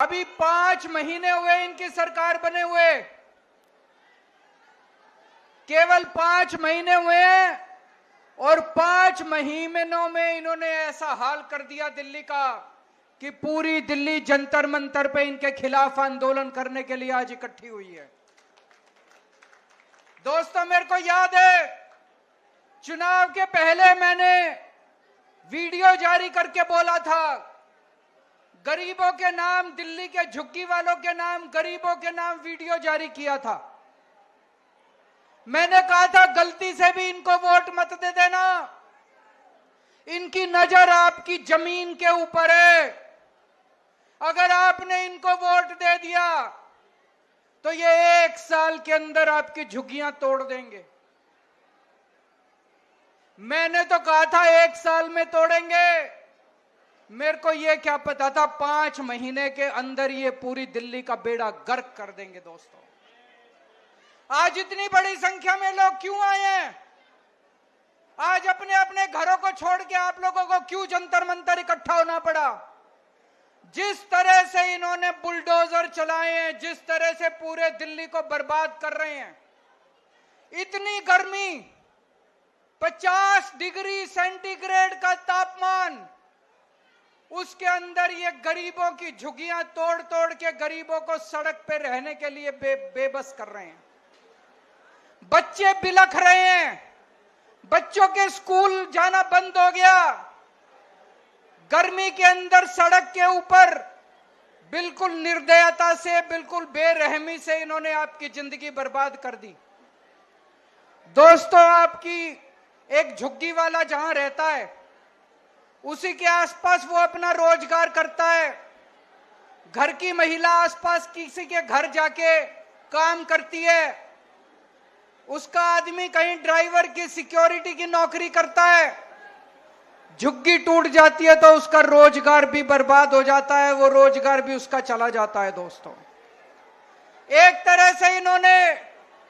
अभी 5 महीने हुए इनकी सरकार बने हुए, केवल 5 महीने हुए हैं और 5 महीनों में इन्होंने ऐसा हाल कर दिया दिल्ली का कि पूरी दिल्ली जंतर मंतर पे इनके खिलाफ आंदोलन करने के लिए आज इकट्ठी हुई है। दोस्तों, मेरे को याद है चुनाव के पहले मैंने वीडियो जारी करके बोला था, गरीबों के नाम, दिल्ली के झुग्गी वालों के नाम, गरीबों के नाम वीडियो जारी किया था। मैंने कहा था गलती से भी इनको वोट मत दे देना, इनकी नजर आपकी जमीन के ऊपर है। अगर आपने इनको वोट दे दिया तो ये 1 साल के अंदर आपकी झुग्गियां तोड़ देंगे। मैंने तो कहा था 1 साल में तोड़ेंगे, मेरे को ये क्या पता था 5 महीने के अंदर ये पूरी दिल्ली का बेड़ा गर्क कर देंगे। दोस्तों, आज इतनी बड़ी संख्या में लोग क्यों आए हैं? आज अपने अपने घरों को छोड़ के आप लोगों को क्यों जंतर मंतर इकट्ठा होना पड़ा? जिस तरह से इन्होंने बुलडोजर चलाए हैं, जिस तरह से पूरे दिल्ली को बर्बाद कर रहे हैं, इतनी गर्मी, 50 डिग्री सेंटीग्रेड का तापमान, उसके अंदर ये गरीबों की झुग्गियां तोड़ तोड़ के गरीबों को सड़क पे रहने के लिए बेबस कर रहे हैं। बच्चे बिलख रहे हैं, बच्चों के स्कूल जाना बंद हो गया। गर्मी के अंदर सड़क के ऊपर बिल्कुल निर्दयता से, बिल्कुल बेरहमी से इन्होंने आपकी जिंदगी बर्बाद कर दी। दोस्तों, आपकी एक झुग्गी वाला जहां रहता है उसी के आसपास वो अपना रोजगार करता है। घर की महिला आसपास किसी के घर जाके काम करती है, उसका आदमी कहीं ड्राइवर की, सिक्योरिटी की नौकरी करता है। झुग्गी टूट जाती है तो उसका रोजगार भी बर्बाद हो जाता है, वो रोजगार भी उसका चला जाता है। दोस्तों, एक तरह से इन्होंने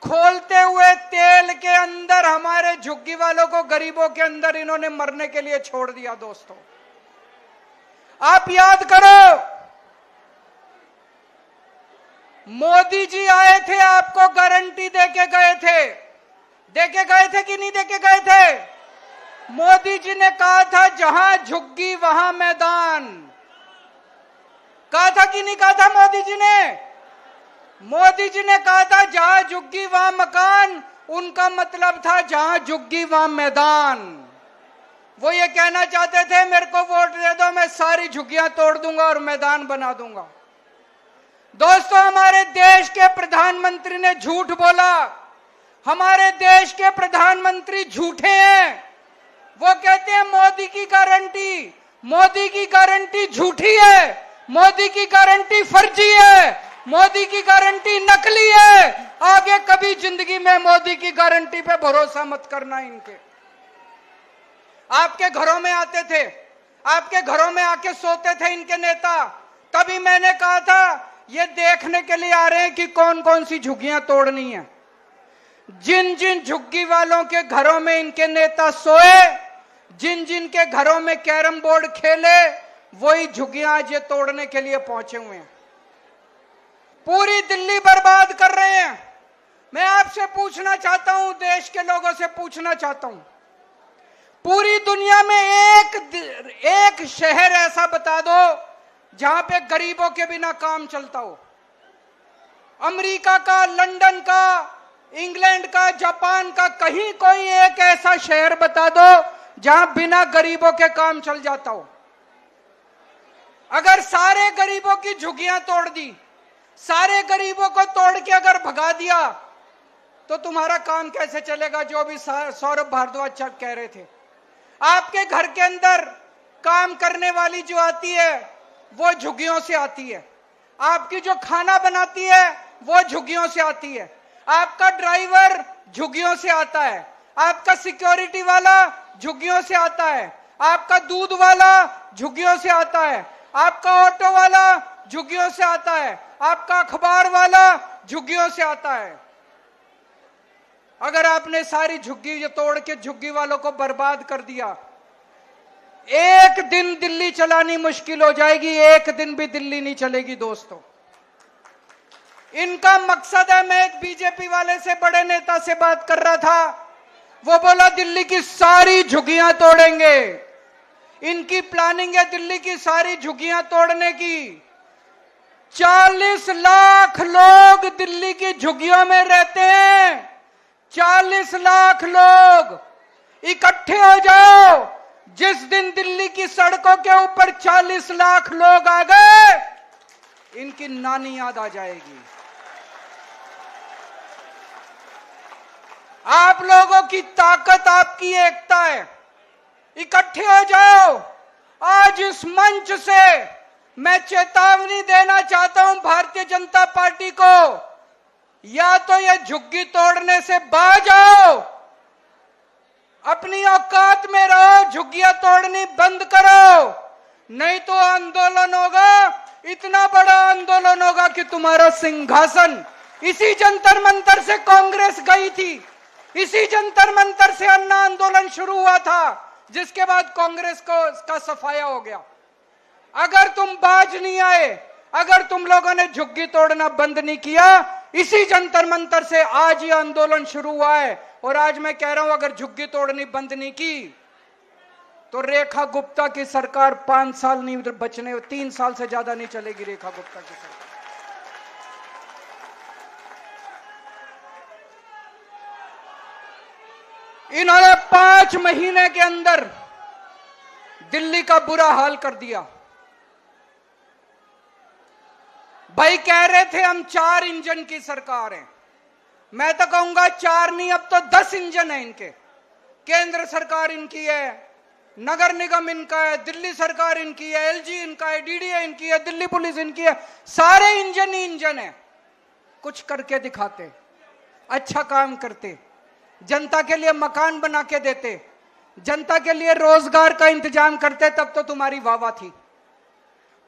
खोलते हुए तेल के अंदर हमारे झुग्गी वालों को, गरीबों के अंदर इन्होंने मरने के लिए छोड़ दिया। दोस्तों, आप याद करो, मोदी जी आए थे, आपको गारंटी देके गए थे। देके गए थे कि नहीं देके गए थे? मोदी जी ने कहा था जहां झुग्गी वहां मैदान। कहा था कि नहीं कहा था मोदी जी ने? मोदी जी ने कहा था जहां झुग्गी वहां मकान, उनका मतलब था जहां झुग्गी वहां मैदान। वो ये कहना चाहते थे मेरे को वोट दे दो, मैं सारी झुग्गियां तोड़ दूंगा और मैदान बना दूंगा। दोस्तों, हमारे देश के प्रधानमंत्री ने झूठ बोला। हमारे देश के प्रधानमंत्री झूठे हैं। वो कहते हैं मोदी की गारंटी, मोदी की गारंटी झूठी है, मोदी की गारंटी फर्जी है, मोदी की गारंटी नकली है। आगे कभी जिंदगी में मोदी की गारंटी पे भरोसा मत करना। इनके आपके घरों में आते थे, आपके घरों में आके सोते थे इनके नेता। तभी मैंने कहा था ये देखने के लिए आ रहे हैं कि कौन कौन सी झुग्गियां तोड़नी है। जिन जिन झुग्गी वालों के घरों में इनके नेता सोए, जिन जिन के घरों में कैरम बोर्ड खेले, वही झुग्गियां आज ये तोड़ने के लिए पहुंचे हुए हैं। पूरी दिल्ली बर्बाद कर रहे हैं। मैं आपसे पूछना चाहता हूं, देश के लोगों से पूछना चाहता हूं, पूरी दुनिया में एक शहर ऐसा बता दो जहां पे गरीबों के बिना काम चलता हो। अमेरिका का, लंदन का, इंग्लैंड का, जापान का, कहीं कोई एक ऐसा शहर बता दो जहां बिना गरीबों के काम चल जाता हो। अगर सारे गरीबों की झुग्गियां तोड़ दी, सारे गरीबों को तोड़ के अगर भगा दिया तो तुम्हारा काम कैसे चलेगा? जो भी सौरभ भारद्वाज कह रहे थे, आपके घर के अंदर काम करने वाली जो आती है वो झुग्गियों से आती है, आपकी जो खाना बनाती है वो झुग्गियों से आती है, आपका ड्राइवर झुग्गियों से आता है, आपका सिक्योरिटी वाला झुग्गियों से आता है, आपका दूध वाला झुग्गियों से आता है, आपका ऑटो वाला झुग्गियों से आता है, आपका अखबार वाला झुग्गियों से आता है। अगर आपने सारी झुग्गी तोड़ के झुग्गी वालों को बर्बाद कर दिया, एक दिन दिल्ली चलानी मुश्किल हो जाएगी, एक दिन भी दिल्ली नहीं चलेगी दोस्तों। इनका मकसद है, मैं एक बीजेपी वाले से, बड़े नेता से बात कर रहा था, वो बोला दिल्ली की सारी झुग्गियां तोड़ेंगे। इनकी प्लानिंग है दिल्ली की सारी झुग्गियां तोड़ने की। 40 लाख लोग दिल्ली की झुग्गियों में रहते हैं। 40 लाख लोग इकट्ठे हो जाओ। जिस दिन दिल्ली की सड़कों के ऊपर 40 लाख लोग आ गए, इनकी नानी याद आ जाएगी। आप लोगों की ताकत, आपकी एकता है। इकट्ठे हो जाओ। आज इस मंच से मैं चेतावनी देना चाहता हूं भारतीय जनता पार्टी को, या तो ये झुग्गी तोड़ने से बाज आओ, अपनी औकात में रहो, झुग्गियां तोड़नी बंद करो, नहीं तो आंदोलन होगा, इतना बड़ा आंदोलन होगा कि तुम्हारा सिंहासन। इसी जंतर मंतर से कांग्रेस गई थी, इसी जंतर मंतर से अन्ना आंदोलन शुरू हुआ था, जिसके बाद कांग्रेस को इसका सफाया हो गया। अगर तुम बाज नहीं आए, अगर तुम लोगों ने झुग्गी तोड़ना बंद नहीं किया, इसी जंतर मंतर से आज ये आंदोलन शुरू हुआ है। और आज मैं कह रहा हूं, अगर झुग्गी तोड़नी बंद नहीं की तो रेखा गुप्ता की सरकार 5 साल नहीं बचने, 3 साल से ज्यादा नहीं चलेगी रेखा गुप्ता की सरकार। इन्होंने 5 महीने के अंदर दिल्ली का बुरा हाल कर दिया। भाई कह रहे थे हम 4 इंजन की सरकार है, मैं तो कहूंगा 4 नहीं, अब तो 10 इंजन है इनके। केंद्र सरकार इनकी है, नगर निगम इनका है, दिल्ली सरकार इनकी है, एलजी इनका है, डीडीए इनकी है, दिल्ली पुलिस इनकी है, सारे इंजन ही इंजन है। कुछ करके दिखाते, अच्छा काम करते, जनता के लिए मकान बना के देते, जनता के लिए रोजगार का इंतजाम करते, तब तो तुम्हारी वाहवाह थी।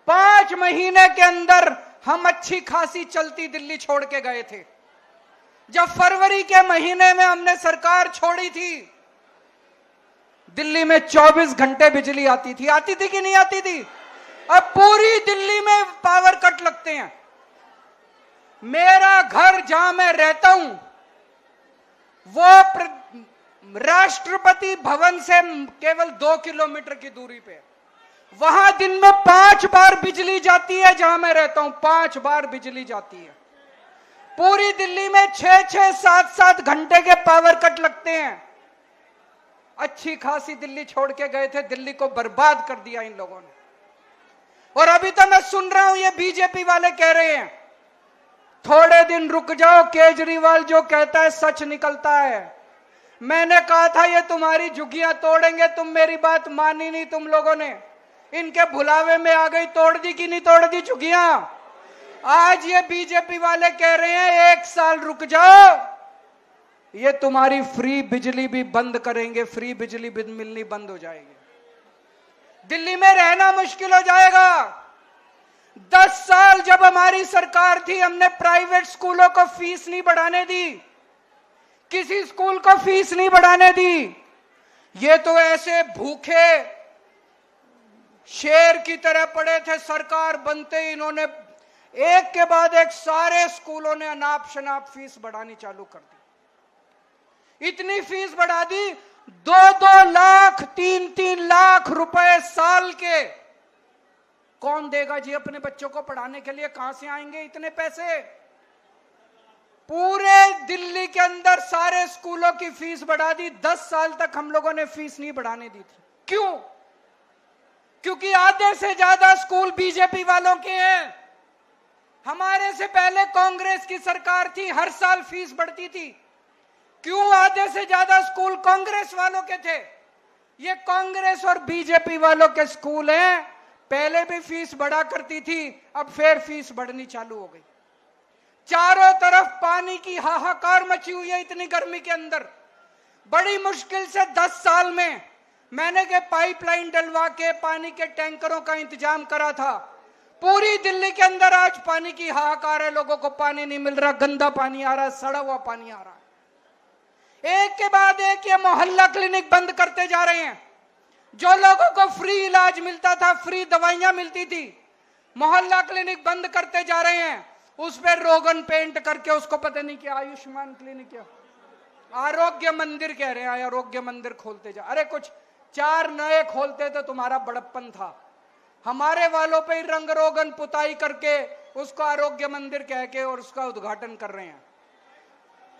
5 महीने के अंदर हम अच्छी खासी चलती दिल्ली छोड़ के गए थे। जब फरवरी के महीने में हमने सरकार छोड़ी थी, दिल्ली में 24 घंटे बिजली आती थी कि नहीं आती थी? अब पूरी दिल्ली में पावर कट लगते हैं। मेरा घर जहां मैं रहता हूं, वो राष्ट्रपति भवन से केवल 2 किलोमीटर की दूरी पे, वहां दिन में 5 बार बिजली जाती है। जहां मैं रहता हूं 5 बार बिजली जाती है। पूरी दिल्ली में 6-6, 7-7 घंटे के पावर कट लगते हैं। अच्छी खासी दिल्ली छोड़ के गए थे, दिल्ली को बर्बाद कर दिया इन लोगों ने। और अभी तो मैं सुन रहा हूं ये बीजेपी वाले कह रहे हैं थोड़े दिन रुक जाओ, केजरीवाल जो कहता है सच निकलता है। मैंने कहा था ये तुम्हारी झुग्गियां तोड़ेंगे, तुम मेरी बात मानी नहीं तुम लोगों ने, इनके भुलावे में आ गई। तोड़ दी कि नहीं तोड़ दी झुग्गियां? आज ये बीजेपी वाले कह रहे हैं 1 साल रुक जाओ, ये तुम्हारी फ्री बिजली भी बंद करेंगे, फ्री बिजली भी मिलनी बंद हो जाएगी, दिल्ली में रहना मुश्किल हो जाएगा। 10 साल जब हमारी सरकार थी, हमने प्राइवेट स्कूलों को फीस नहीं बढ़ाने दी, किसी स्कूल को फीस नहीं बढ़ाने दी। ये तो ऐसे भूखे शेर की तरह पड़े थे, सरकार बनते ही इन्होंने एक के बाद एक सारे स्कूलों ने अनाप शनाप फीस बढ़ानी चालू कर दी। इतनी फीस बढ़ा दी, 2-2 लाख 3-3 लाख रुपए साल के कौन देगा जी अपने बच्चों को पढ़ाने के लिए? कहां से आएंगे इतने पैसे? पूरे दिल्ली के अंदर सारे स्कूलों की फीस बढ़ा दी। 10 साल तक हम लोगों ने फीस नहीं बढ़ाने दी थी। क्यों? क्योंकि आधे से ज्यादा स्कूल बीजेपी वालों के हैं। हमारे से पहले कांग्रेस की सरकार थी, हर साल फीस बढ़ती थी। क्यों आधे से ज्यादा स्कूल कांग्रेस वालों के थे? ये कांग्रेस और बीजेपी वालों के स्कूल हैं। पहले भी फीस बढ़ा करती थी, अब फिर फीस बढ़नी चालू हो गई। चारों तरफ पानी की हाहाकार मची हुई है इतनी गर्मी के अंदर। बड़ी मुश्किल से 10 साल में मैंने के पाइपलाइन डलवा के पानी के टैंकरों का इंतजाम करा था। पूरी दिल्ली के अंदर आज पानी की हाहाकार है, लोगों को पानी नहीं मिल रहा, गंदा पानी आ रहा है, सड़ा हुआ पानी आ रहा है। एक के बाद एक ये मोहल्ला क्लिनिक बंद करते जा रहे हैं। जो लोगों को फ्री इलाज मिलता था, फ्री दवाइयां मिलती थी, मोहल्ला क्लिनिक बंद करते जा रहे हैं। उस पर रोगन पेंट करके उसको पता नहीं क्या आयुष्मान क्लिनिक क्या आरोग्य मंदिर कह रहे हैं, आरोग्य मंदिर खोलते जा। अरे कुछ 4 नए खोलते तो तुम्हारा बड़प्पन था। हमारे वालों पे ही रंग रोगन पुताई करके उसको आरोग्य मंदिर कह के और उसका उद्घाटन कर रहे हैं।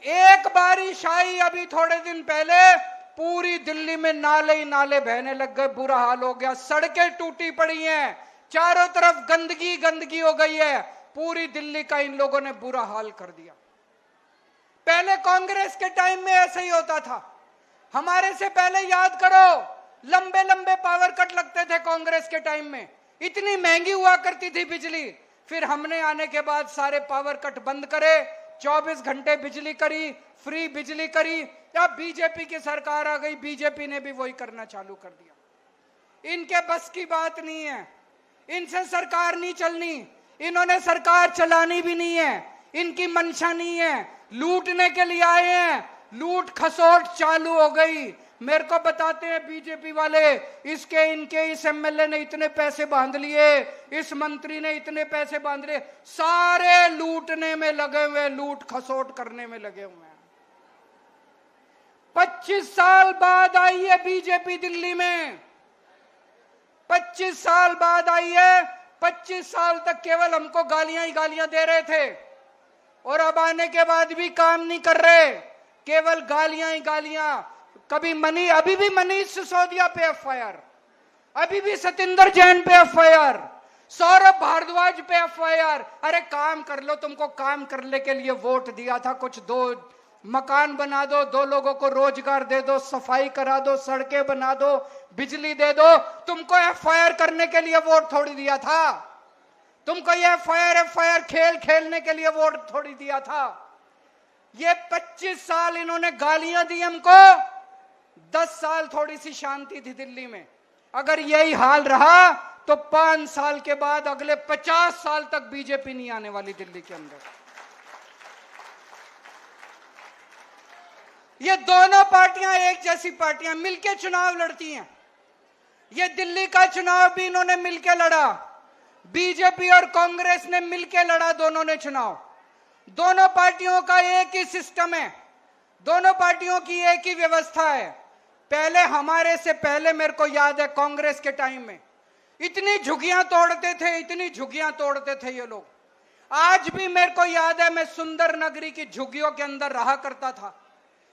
एक बारिश आई अभी थोड़े दिन पहले, पूरी दिल्ली में नाले ही नाले बहने लग गए, बुरा हाल हो गया, सड़कें टूटी पड़ी हैं, चारों तरफ गंदगी गंदगी हो गई है। पूरी दिल्ली का इन लोगों ने बुरा हाल कर दिया। पहले कांग्रेस के टाइम में ऐसे ही होता था। हमारे से पहले याद करो, लंबे लंबे पावर कट लगते थे कांग्रेस के टाइम में, इतनी महंगी हुआ करती थी बिजली। फिर हमने आने के बाद सारे पावर कट बंद करे, 24 घंटे बिजली करी, फ्री बिजली करी। अब बीजेपी की सरकार आ गई, बीजेपी ने भी वही करना चालू कर दिया। इनके बस की बात नहीं है, इनसे सरकार नहीं चलनी, इन्होंने सरकार चलानी भी नहीं है, इनकी मंशा नहीं है, लूटने के लिए आए हैं। लूट खसोट चालू हो गई। मेरे को बताते हैं बीजेपी वाले, इसके इनके इस एमएलए ने इतने पैसे बांध लिए, इस मंत्री ने इतने पैसे बांध लिए, सारे लूटने में लगे हुए, लूट खसोट करने में लगे हुए हैं। 25 साल बाद आई है बीजेपी दिल्ली में, 25 साल बाद आई है। 25 साल तक केवल हमको गालियां ही गालियां दे रहे थे और अब आने के बाद भी काम नहीं कर रहे, केवल गालियां ही गालियां। कभी अभी भी मनीष सिसोदिया पे एफआईआर, अभी भी सतिंदर जैन पे एफआईआर, सौरभ भारद्वाज पे एफआईआर। अरे काम कर लो, तुमको काम करने के लिए वोट दिया था, कुछ 2 मकान बना दो, 2 लोगों को रोजगार दे दो, सफाई करा दो, सड़कें बना दो, बिजली दे दो। तुमको एफआईआर करने के लिए वोट थोड़ी दिया था, तुमको ये एफआईआर खेल खेलने के लिए वोट थोड़ी दिया था। ये 25 साल इन्होंने गालियां दी हमको, 10 साल थोड़ी सी शांति थी दिल्ली में। अगर यही हाल रहा तो 5 साल के बाद अगले 50 साल तक बीजेपी नहीं आने वाली दिल्ली के अंदर। ये दोनों पार्टियां एक जैसी पार्टियां मिलकर चुनाव लड़ती हैं। ये दिल्ली का चुनाव भी इन्होंने मिलकर लड़ा, बीजेपी और कांग्रेस ने मिलकर लड़ा, दोनों ने चुनाव। दोनों पार्टियों का एक ही सिस्टम है, दोनों पार्टियों की एक ही व्यवस्था है। पहले हमारे से पहले मेरे को याद है कांग्रेस के टाइम में इतनी झुग्गियां तोड़ते थे, इतनी झुग्गियां तोड़ते थे ये लोग। आज भी मेरे को याद है, मैं सुंदर नगरी की झुग्गियों के अंदर रहा करता था,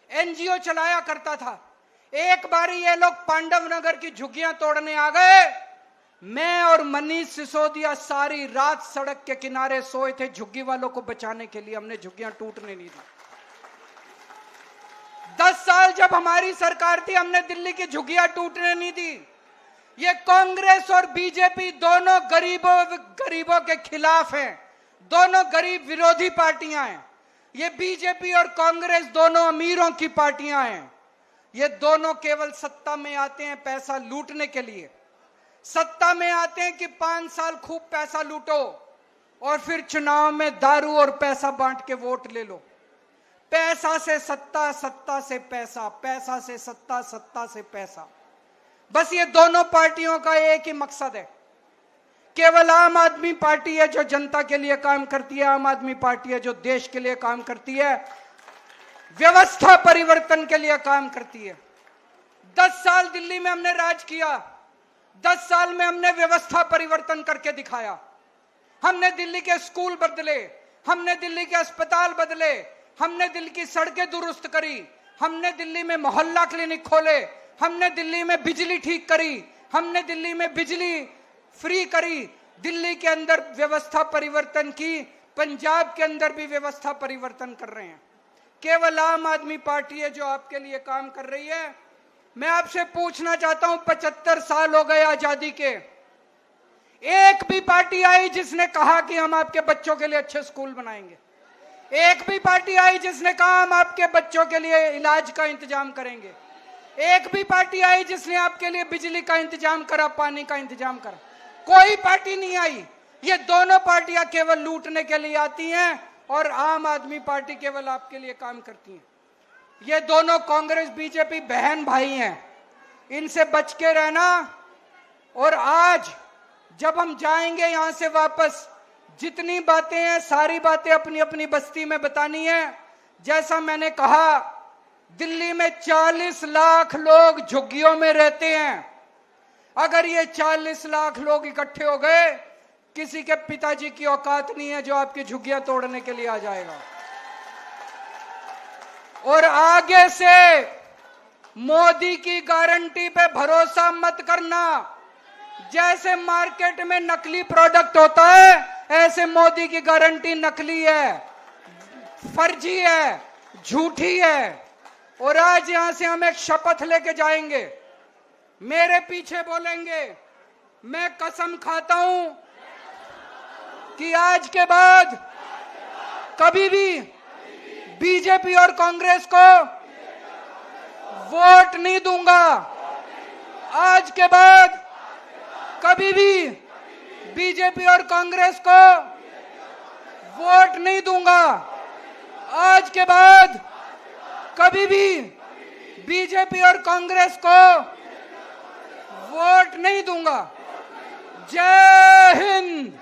एनजीओ चलाया करता था। एक बारी ये लोग पांडव नगर की झुग्गियां तोड़ने आ गए, मैं और मनीष सिसोदिया सारी रात सड़क के किनारे सोए थे झुग्गी वालों को बचाने के लिए, हमने झुग्गियां टूटने नहीं दी। 10 साल जब हमारी सरकार थी, हमने दिल्ली की झुग्गियां टूटने नहीं दी। ये कांग्रेस और बीजेपी दोनों गरीबों के खिलाफ हैं, दोनों गरीब विरोधी पार्टियां हैं। ये बीजेपी और कांग्रेस दोनों अमीरों की पार्टियां हैं। ये दोनों केवल सत्ता में आते हैं पैसा लूटने के लिए, सत्ता में आते हैं कि 5 साल खूब पैसा लूटो और फिर चुनाव में दारू और पैसा बांट के वोट ले लो। पैसा से सत्ता, सत्ता से पैसा, पैसा से सत्ता, सत्ता से पैसा। बस ये दोनों पार्टियों का एक ही मकसद है। केवल आम आदमी पार्टी है जो जनता के लिए काम करती है, आम आदमी पार्टी है जो देश के लिए काम करती है, व्यवस्था परिवर्तन के लिए काम करती है। 10 साल दिल्ली में हमने राज किया, 10 साल में हमने व्यवस्था परिवर्तन करके दिखाया। हमने दिल्ली के स्कूल बदले, हमने दिल्ली के अस्पताल बदले, हमने दिल्ली की सड़कें दुरुस्त करी, हमने दिल्ली में मोहल्ला क्लिनिक खोले, हमने दिल्ली में बिजली ठीक करी, हमने दिल्ली में बिजली फ्री करी, दिल्ली के अंदर व्यवस्था परिवर्तन की, पंजाब के अंदर भी व्यवस्था परिवर्तन कर रहे हैं। केवल आम आदमी पार्टी है जो आपके लिए काम कर रही है। मैं आपसे पूछना चाहता हूं, 75 साल हो गए आजादी के, एक भी पार्टी आई जिसने कहा कि हम आपके बच्चों के लिए अच्छे स्कूल बनाएंगे? एक भी पार्टी आई जिसने कहा हम आपके बच्चों के लिए इलाज का इंतजाम करेंगे? एक भी पार्टी आई जिसने आपके लिए बिजली का इंतजाम करा, पानी का इंतजाम करा? कोई पार्टी नहीं आई। ये दोनों पार्टियां केवल लूटने के लिए आती हैं और आम आदमी पार्टी केवल आपके लिए काम करती है। ये दोनों कांग्रेस बीजेपी बहन भाई हैं। इनसे बच के रहना। और आज जब हम जाएंगे यहां से वापस, जितनी बातें हैं सारी बातें अपनी अपनी बस्ती में बतानी है। जैसा मैंने कहा, दिल्ली में 40 लाख लोग झुग्गियों में रहते हैं। अगर ये 40 लाख लोग इकट्ठे हो गए, किसी के पिताजी की औकात नहीं है जो आपकी झुग्गियां तोड़ने के लिए आ जाएगा। और आगे से मोदी की गारंटी पे भरोसा मत करना। जैसे मार्केट में नकली प्रोडक्ट होता है, ऐसे मोदी की गारंटी नकली है, फर्जी है, झूठी है। और आज यहां से हम एक शपथ लेके जाएंगे, मेरे पीछे बोलेंगे, मैं कसम खाता हूं कि आज के बाद कभी भी बीजेपी और कांग्रेस को वोट नहीं दूंगा। आज के बाद कभी भी बीजेपी और कांग्रेस को वोट नहीं दूंगा। आज के बाद कभी भी बीजेपी और कांग्रेस को वोट नहीं दूंगा। जय हिंद।